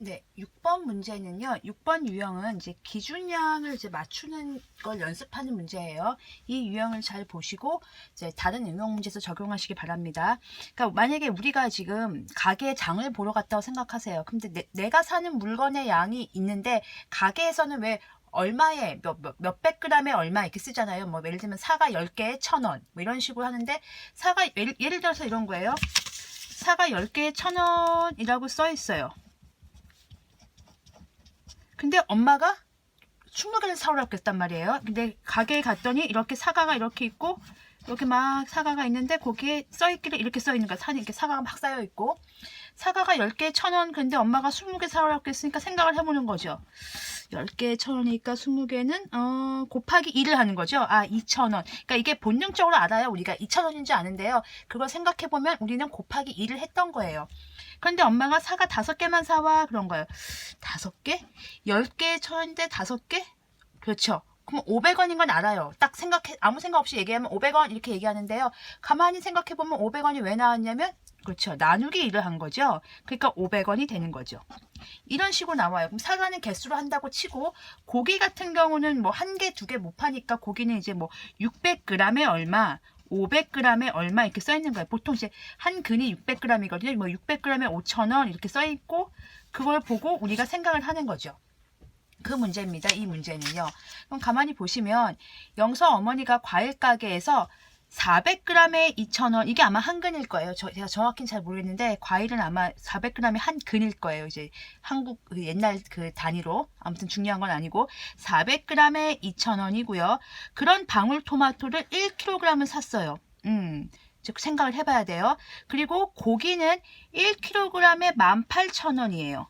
네, 6번 문제는요. 6번 유형은 이제 기준량을 이제 맞추는 걸 연습하는 문제예요. 이 유형을 잘 보시고 이제 다른 응용 문제에서 적용하시기 바랍니다. 그러니까 만약에 우리가 지금 가게에 장을 보러 갔다고 생각하세요. 근데 내가 사는 물건의 양이 있는데 가게에서는 왜 얼마에 몇백 그램에 얼마 이렇게 쓰잖아요. 뭐 예를 들면 사과 10개에 1,000원 뭐 이런 식으로 하는데 사과 예를 들어서 이런 거예요. 사과 10개에 1,000원이라고 써 있어요. 근데 엄마가 20개를 사오라고 했단 말이에요. 근데 가게에 갔더니 이렇게 사과가 이렇게 있고 이렇게 막 사과가 있는데 거기에 써있기를 이렇게 써있는 거야. 이렇게 사과가 막 쌓여있고 사과가 10개에 1,000원. 근데 엄마가 20개 사오라고 했으니까 생각을 해보는 거죠. 10개에 1,000원이니까 20개는 곱하기 2를 하는 거죠. 아, 2,000원. 그러니까 이게 본능적으로 알아요. 우리가 2,000원인지 아는데요. 그걸 생각해보면 우리는 곱하기 2를 했던 거예요. 그런데 엄마가 사과 5개만 사와 그런 거예요. 5개? 10개에 1,000원인데 5개? 그렇죠. 그럼 500원인 건 알아요. 딱 아무 생각 없이 얘기하면 500원 이렇게 얘기하는데요. 가만히 생각해보면 500원이 왜 나왔냐면 그렇죠. 나누기 1을 한 거죠. 그러니까 500원이 되는 거죠. 이런 식으로 나와요. 그럼 사과는 개수로 한다고 치고 고기 같은 경우는 뭐 1개, 2개 못 파니까 고기는 이제 뭐 600g에 얼마, 500g에 얼마 이렇게 써 있는 거예요. 보통 이제 한 근이 600g이거든요. 뭐 600g에 5,000원 이렇게 써 있고 그걸 보고 우리가 생각을 하는 거죠. 그 문제입니다. 이 문제는요. 그럼 가만히 보시면 영서 어머니가 과일 가게에서 400g에 2,000원. 이게 아마 한 근일 거예요. 제가 정확히는 잘 모르겠는데 과일은 아마 400g에 한 근일 거예요. 이제 한국 옛날 그 단위로. 아무튼 중요한 건 아니고 400g에 2,000원이고요. 그런 방울토마토를 1kg을 샀어요. 즉 생각을 해봐야 돼요. 그리고 고기는 1kg에 18,000원이에요.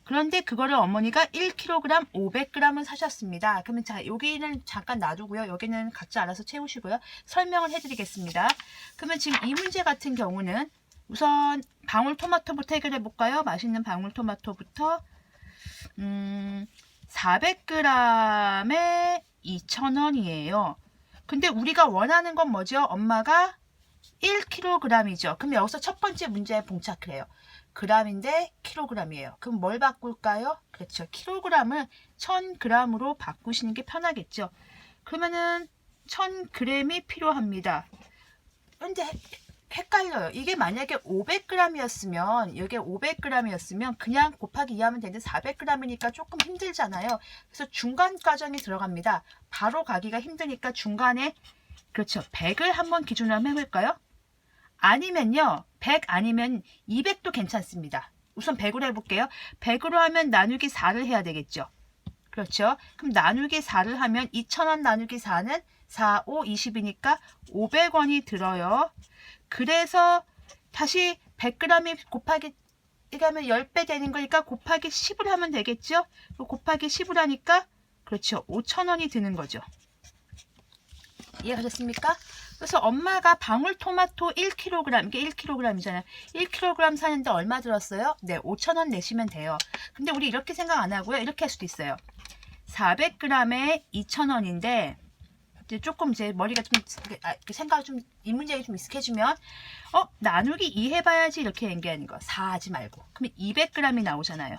그런데 그거를 어머니가 1kg 500g을 사셨습니다. 그러면 자, 여기는 잠깐 놔두고요. 여기는 각자 알아서 채우시고요. 설명을 해드리겠습니다. 그러면 지금 이 문제 같은 경우는 우선 방울토마토부터 해결해 볼까요? 맛있는 방울토마토부터 400g에 2,000원이에요. 근데 우리가 원하는 건 뭐죠? 엄마가 1kg이죠. 그럼 여기서 첫 번째 문제에 봉착을 해요. g인데 킬로그램이에요. 그럼 뭘 바꿀까요? 그렇죠. 킬로그램을 1000g으로 바꾸시는 게 편하겠죠. 그러면은 1000g이 필요합니다. 근데 헷갈려요. 이게 만약에 500g이었으면 여기에 500g이었으면 그냥 곱하기 2 하면 되는데 400g이니까 조금 힘들잖아요. 그래서 중간 과정이 들어갑니다. 바로 가기가 힘드니까 중간에 그렇죠. 100을 한번 기준으로 한번 해볼까요? 아니면요. 100 아니면 200도 괜찮습니다. 우선 100으로 해볼게요. 100으로 하면 나누기 4를 해야 되겠죠. 그렇죠. 그럼 나누기 4를 하면 2,000원 나누기 4는 4, 5, 20이니까 500원이 들어요. 그래서 다시 100g이 곱하기 이렇게 하면 10배 되는 거니까 곱하기 10을 하면 되겠죠. 곱하기 10을 하니까 그렇죠. 5,000원이 드는 거죠. 이해가셨습니까? 그래서 엄마가 방울토마토 1kg, 이게 1kg이잖아요. 1kg 사는데 얼마 들었어요? 네, 5,000원 내시면 돼요. 근데 우리 이렇게 생각 안 하고요. 이렇게 할 수도 있어요. 400g에 2,000원인데 이제 조금 이제 머리가 좀 생각을 좀 이 문제에 좀 익숙해지면 나누기 2 해봐야지 이렇게 얘기하는 거. 4 하지 말고. 그럼 200g이 나오잖아요.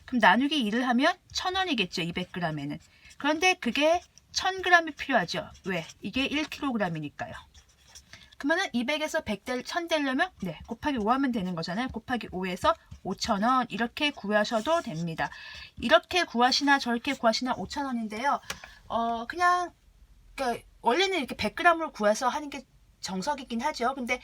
그럼 나누기 2를 하면 1,000원이겠죠. 200g에는. 그런데 그게 1000g이 필요하죠. 왜? 이게 1kg이니까요. 그러면 200에서 1000 되려면 네, 곱하기 5 하면 되는 거잖아요. 곱하기 5에서 5,000원 이렇게 구하셔도 됩니다. 이렇게 구하시나 저렇게 구하시나 5,000원인데요. 그냥 그러니까 원래는 이렇게 100g으로 구해서 하는 게 정석이긴 하죠. 근데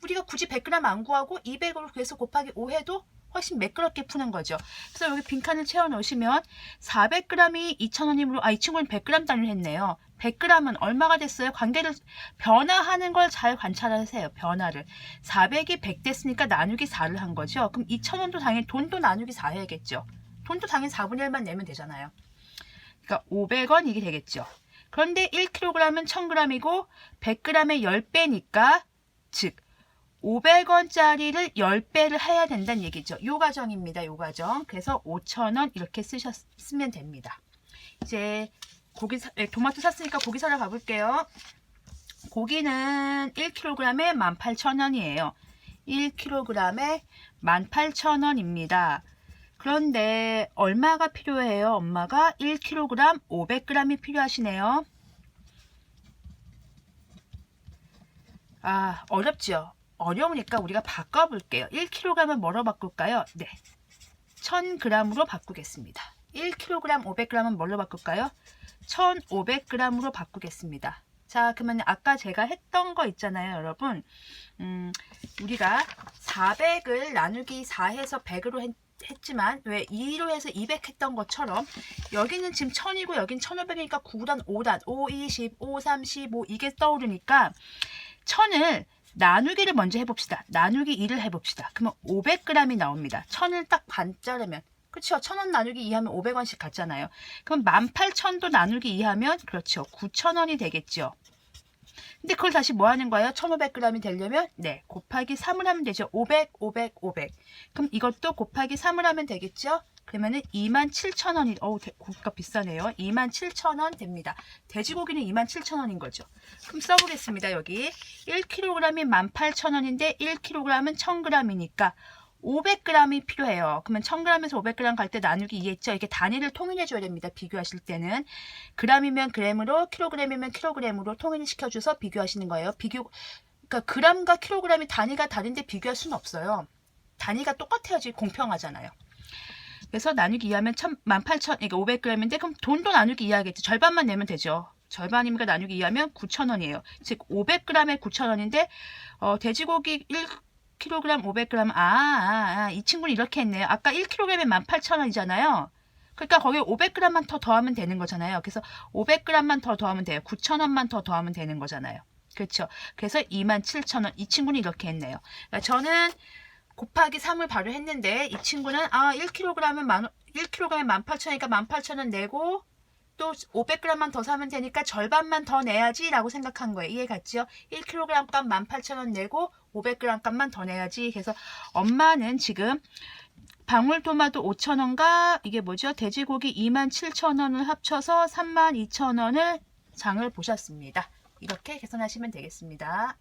우리가 굳이 100g 안 구하고 200으로 구해서 곱하기 5 해도 훨씬 매끄럽게 푸는 거죠. 그래서 여기 빈칸을 채워 넣으시면 400g이 2,000원이므로 이 친구는 100g 단위를 했네요. 100g은 얼마가 됐어요? 관계를 변화하는 걸 잘 관찰하세요. 변화를. 400이 100 됐으니까 나누기 4를 한 거죠. 그럼 2,000원도 당연히 돈도 나누기 4 해야겠죠. 돈도 당연히 4분의 1만 내면 되잖아요. 그러니까 500원 이게 되겠죠. 그런데 1kg은 1000g이고 100g의 10배니까 즉 500원짜리를 10배를 해야 된다는 얘기죠. 요 과정입니다. 요 과정. 그래서 5,000원 이렇게 쓰면 됩니다. 이제 토마토 샀으니까 고기 사러 가볼게요. 고기는 1kg에 18,000원이에요. 1kg에 18,000원입니다. 그런데 얼마가 필요해요? 엄마가 1kg 500g이 필요하시네요. 아, 어렵죠? 어려우니까 우리가 바꿔볼게요. 1kg은 뭐로 바꿀까요? 네, 1000g으로 바꾸겠습니다. 1kg 500g은 뭘로 바꿀까요? 1500g으로 바꾸겠습니다. 자, 그러면 아까 제가 했던 거 있잖아요, 여러분. 우리가 400을 나누기 4해서 100으로 했지만 왜 2로 해서 200 했던 것처럼 여기는 지금 1000이고 여긴 1500이니까 9단, 5단, 5, 20, 5, 30, 5 이게 떠오르니까 1000을 나누기를 먼저 해봅시다. 나누기 2를 해봅시다. 그러면 500g이 나옵니다. 1000을 딱 반 자르면 그렇죠. 1000원 나누기 2하면 500원씩 같잖아요. 그럼 18,000도 나누기 2하면 그렇죠. 9,000원이 되겠죠. 근데 그걸 다시 뭐 하는 거예요? 1500g이 되려면 네, 곱하기 3을 하면 되죠. 500, 500, 500. 그럼 이것도 곱하기 3을 하면 되겠죠? 그러면은 27,000원이 어우, 고기가 비싸네요. 27,000원 됩니다. 돼지고기는 27,000원인 거죠. 그럼 써보겠습니다. 여기 1kg이 18,000원인데 1kg은 1000g이니까 500g이 필요해요. 그러면 1000g에서 500g 갈 때 나누기 2 했죠. 이렇게 단위를 통일해 줘야 됩니다. 비교하실 때는 g이면 g램으로, kg이면 kg으로 통일을 시켜줘서 비교하시는 거예요. 그러니까 g과 kg이 단위가 다른데 비교할 수는 없어요. 단위가 똑같아야지 공평하잖아요. 그래서 나누기 2하면 18,000, 그러니까 500g인데 그럼 돈도 나누기 2하겠죠. 절반만 내면 되죠. 절반이니까 나누기 2하면 9,000원이에요. 즉 500g에 9,000원인데 돼지고기 1kg 500g 이 친구는 이렇게 했네요. 아까 1kg에 18,000원이잖아요. 그러니까 거기에 500g만 더 더하면 되는 거잖아요. 그래서 500g만 더 더하면 돼요. 9,000원만 더 더하면 되는 거잖아요. 그렇죠. 그래서 27,000원. 이 친구는 이렇게 했네요. 그러니까 저는 곱하기 3을 바로 했는데 이 친구는 1kg은 18,000원이니까 18,000원 내고 또 500g만 더 사면 되니까 절반만 더 내야지 라고 생각한 거예요. 이해 갔죠? 1kg 값 18,000원 내고 500g 값만 더 내야지. 그래서 엄마는 지금 방울토마토 5,000원과 이게 뭐죠? 돼지고기 27,000원을 합쳐서 32,000원을 장을 보셨습니다. 이렇게 계산하시면 되겠습니다.